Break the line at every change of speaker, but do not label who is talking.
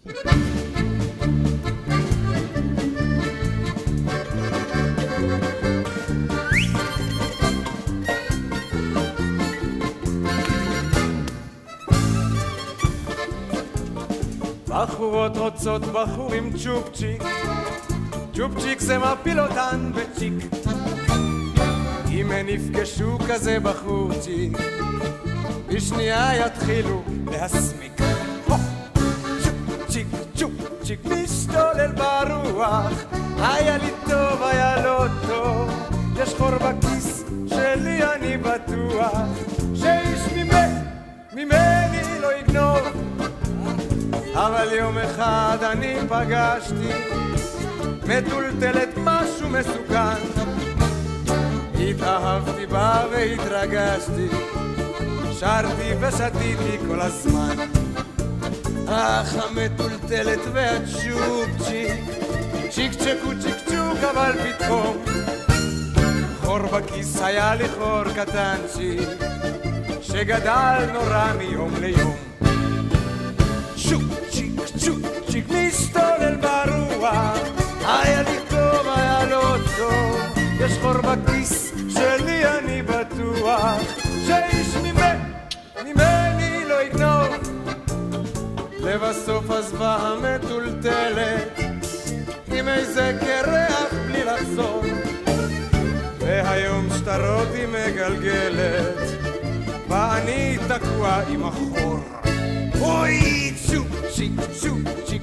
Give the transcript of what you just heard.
בחורות רוצות בחור עם צ'ופצ'יק, צ'ופצ'יק זה מפיל אותן בצ'יק. אם הן יפגשו כזה בחורצ'יק, בשנייה יתחילו להסמיק. צ'ופצ'יק, צ'ופצ'יק משתולל ברוח, היה לי טוב, היה לא טוב. יש חור בכיס שלי, אני בטוח שאיש ממני לא יגנוב. אבל יום אחד אני פגשתי מטולטלת משהו מסוכן, התאהבתי בה והתרגשתי, שרתי ושתיתי כל הזמן. אך המטולטלת והצ'ופצ'יק, צ'יק צ'קו צ'יק צ'וק, אבל פתאום חור בכיס, היה לי חור קטנצ'יק שגדל נורא מיום ליום. צ'ופצ'יק, צ'ופצ'יק משתולל ברוח, היה לי טוב, היה לא טוב. יש חור בכיס שלי, אני בטוח שאיש ממני לא יגנוב. לבסוף עזבה המטולטלת עם איזה קרח בלי לחזור, והיום שטרות היא מגלגלת ואני תקוע עם החור. אוי, צ'ופצ'יק, צ'ופצ'יק